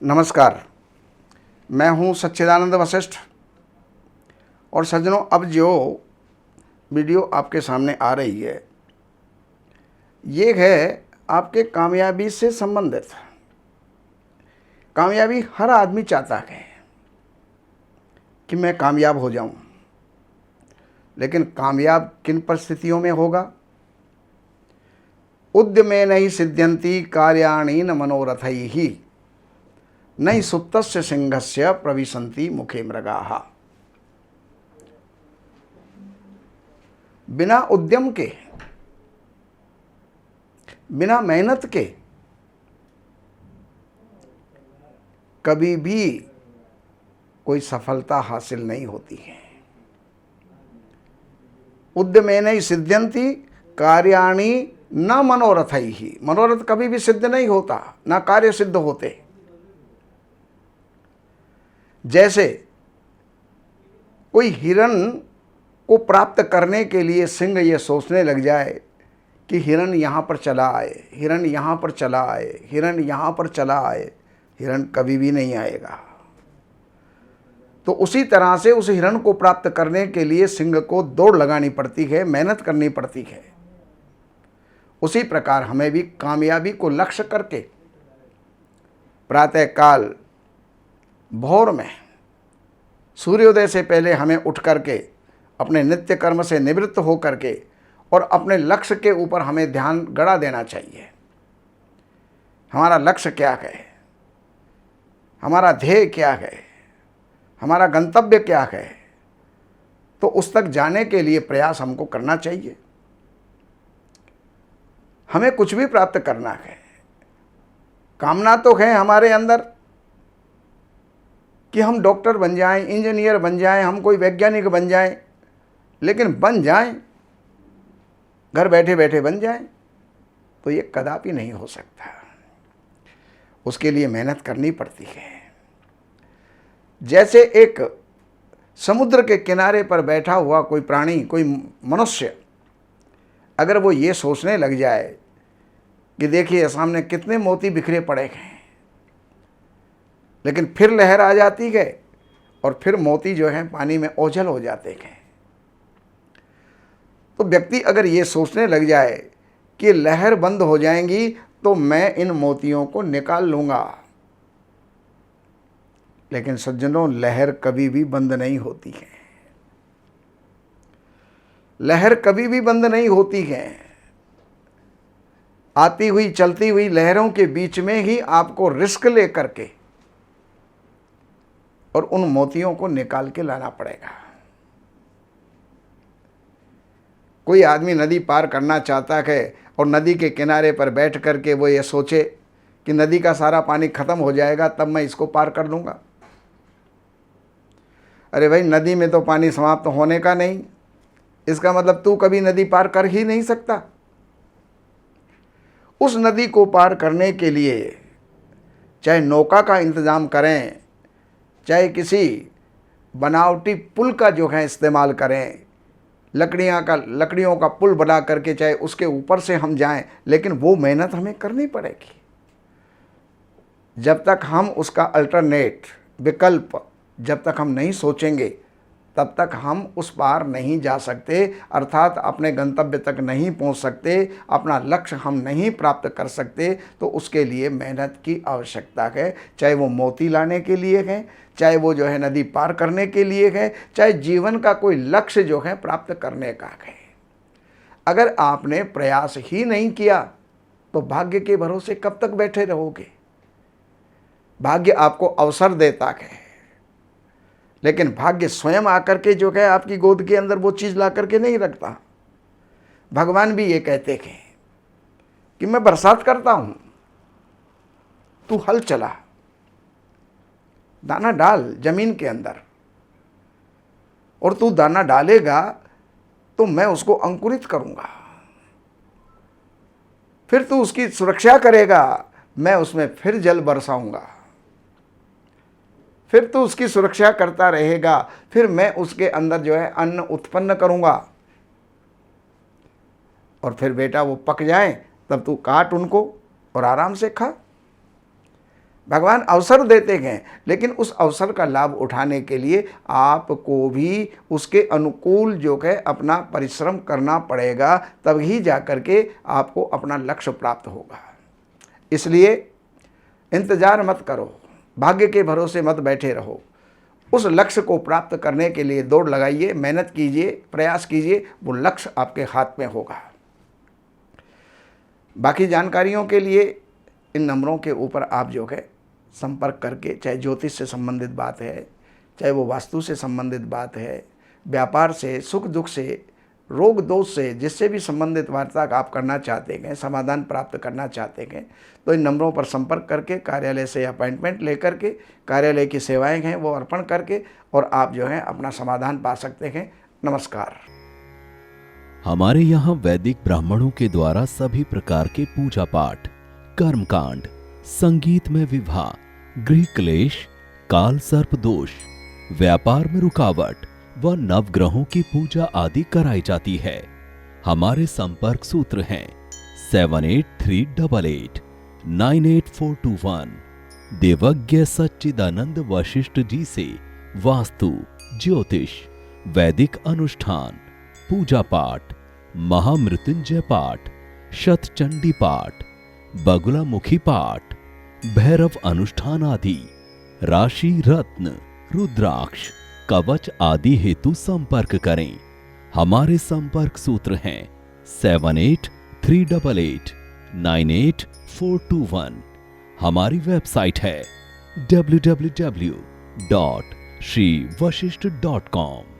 नमस्कार। मैं हूं सच्चिदानंद वशिष्ठ। और सज्जनों, अब जो वीडियो आपके सामने आ रही है ये है आपके कामयाबी से संबंधित। कामयाबी हर आदमी चाहता है कि मैं कामयाब हो जाऊं, लेकिन कामयाब किन परिस्थितियों में होगा? उद्यमे नैव सिद्ध्यन्ति कार्याणि न मनोरथैः नैव सुप्तस्य सिंहस्य प्रविशन्ति मुखे मृगाः। बिना उद्यम के, बिना मेहनत के कभी भी कोई सफलता हासिल नहीं होती है। उद्यमेन सिद्ध्यन्ति कार्याणि न मनोरथैः। मनोरथ कभी भी सिद्ध नहीं होता, ना कार्य सिद्ध होते। जैसे कोई हिरण को प्राप्त करने के लिए सिंह ये सोचने लग जाए कि हिरण यहाँ पर चला आए, हिरण यहाँ पर चला आए, हिरण यहाँ पर चला आए, हिरण कभी भी नहीं आएगा। तो उसी तरह से उस हिरण को प्राप्त करने के लिए सिंह को दौड़ लगानी पड़ती है, मेहनत करनी पड़ती है। उसी प्रकार हमें भी कामयाबी को लक्ष्य करके प्रातःकाल भोर में सूर्योदय से पहले हमें उठ करके अपने नित्य कर्म से निवृत्त हो करके और अपने लक्ष्य के ऊपर हमें ध्यान गड़ा देना चाहिए। हमारा लक्ष्य क्या है, हमारा ध्येय क्या है, हमारा गंतव्य क्या है, तो उस तक जाने के लिए प्रयास हमको करना चाहिए। हमें कुछ भी प्राप्त करना है, कामना तो है हमारे अंदर कि हम डॉक्टर बन जाएं, इंजीनियर बन जाएं, हम कोई वैज्ञानिक बन जाएं, लेकिन बन जाएं, घर बैठे बैठे बन जाएं, तो ये कदापि नहीं हो सकता। उसके लिए मेहनत करनी पड़ती है। जैसे एक समुद्र के किनारे पर बैठा हुआ कोई प्राणी, कोई मनुष्य, अगर वो ये सोचने लग जाए कि देखिए सामने कितने मोती बिखरे पड़े हैं, लेकिन फिर लहर आ जाती है और फिर मोती जो हैं पानी में ओझल हो जाते हैं, तो व्यक्ति अगर ये सोचने लग जाए कि लहर बंद हो जाएंगी तो मैं इन मोतियों को निकाल लूँगा, लेकिन सज्जनों, लहर कभी भी बंद नहीं होती है। लहर कभी भी बंद नहीं होती है। आती हुई चलती हुई लहरों के बीच में ही आपको रिस्क लेकर के और उन मोतियों को निकाल के लाना पड़ेगा। कोई आदमी नदी पार करना चाहता है और नदी के किनारे पर बैठ करके वो ये सोचे कि नदी का सारा पानी खत्म हो जाएगा तब मैं इसको पार कर लूँगा। अरे भाई, नदी में तो पानी समाप्त होने का नहीं, इसका मतलब तू कभी नदी पार कर ही नहीं सकता। उस नदी को पार करने के लिए चाहे नौका का इंतज़ाम करें, चाहे किसी बनावटी पुल का जो है इस्तेमाल करें, लकड़ियों का पुल बना करके चाहे उसके ऊपर से हम जाएं, लेकिन वो मेहनत हमें करनी पड़ेगी। जब तक हम उसका अल्टरनेट विकल्प जब तक हम नहीं सोचेंगे तब तक हम उस पार नहीं जा सकते, अर्थात अपने गंतव्य तक नहीं पहुंच सकते, अपना लक्ष्य हम नहीं प्राप्त कर सकते। तो उसके लिए मेहनत की आवश्यकता है, चाहे वो मोती लाने के लिए है, चाहे वो जो है नदी पार करने के लिए है, चाहे जीवन का कोई लक्ष्य जो है प्राप्त करने का है। अगर आपने प्रयास ही नहीं किया तो भाग्य के भरोसे कब तक बैठे रहोगे? भाग्य आपको अवसर देता है, लेकिन भाग्य स्वयं आकर के जो है आपकी गोद के अंदर वो चीज़ ला करके नहीं रखता। भगवान भी ये कहते हैं कि मैं बरसात करता हूँ, तू हल चला, दाना डाल जमीन के अंदर, और तू दाना डालेगा तो मैं उसको अंकुरित करूँगा, फिर तू उसकी सुरक्षा करेगा, मैं उसमें फिर जल बरसाऊँगा, फिर तो उसकी सुरक्षा करता रहेगा, फिर मैं उसके अंदर जो है अन्न उत्पन्न करूँगा, और फिर बेटा वो पक जाए तब तू काट उनको और आराम से खा। भगवान अवसर देते हैं, लेकिन उस अवसर का लाभ उठाने के लिए आपको भी उसके अनुकूल जो है अपना परिश्रम करना पड़ेगा, तभी जा कर के आपको अपना लक्ष्य प्राप्त होगा। इसलिए इंतज़ार मत करो, भाग्य के भरोसे मत बैठे रहो। उस लक्ष्य को प्राप्त करने के लिए दौड़ लगाइए, मेहनत कीजिए, प्रयास कीजिए, वो लक्ष्य आपके हाथ में होगा। बाकी जानकारियों के लिए इन नंबरों के ऊपर आप जो है संपर्क करके, चाहे ज्योतिष से संबंधित बात है, चाहे वो वास्तु से संबंधित बात है, व्यापार से, सुख दुख से, रोग दोष से, जिससे भी संबंधित वार्ता आप करना चाहते हैं, समाधान प्राप्त करना चाहते हैं, तो इन नंबरों पर संपर्क करके कार्यालय से अपॉइंटमेंट लेकर के कार्यालय की सेवाएं हैं वो अर्पण करके और आप जो है अपना समाधान पा सकते हैं। नमस्कार। हमारे यहाँ वैदिक ब्राह्मणों के द्वारा सभी प्रकार के पूजा पाठ, कर्मकांड, संगीत में विवाह, गृह क्लेश, काल सर्प दोष, व्यापार में रुकावट व नवग्रहों की पूजा आदि कराई जाती है। हमारे संपर्क सूत्र हैं 7838898421। देवज्ञ सच्चिदानंद वशिष्ठ जी से वास्तु, ज्योतिष, वैदिक अनुष्ठान, पूजा पाठ, महामृत्युंजय पाठ, शतचंडी पाठ, बगुलामुखी पाठ, भैरव अनुष्ठान आदि, राशि रत्न, रुद्राक्ष, कवच आदि हेतु संपर्क करें। हमारे संपर्क सूत्र हैं 7838898421। हमारी वेबसाइट है www.shrivashishth.com।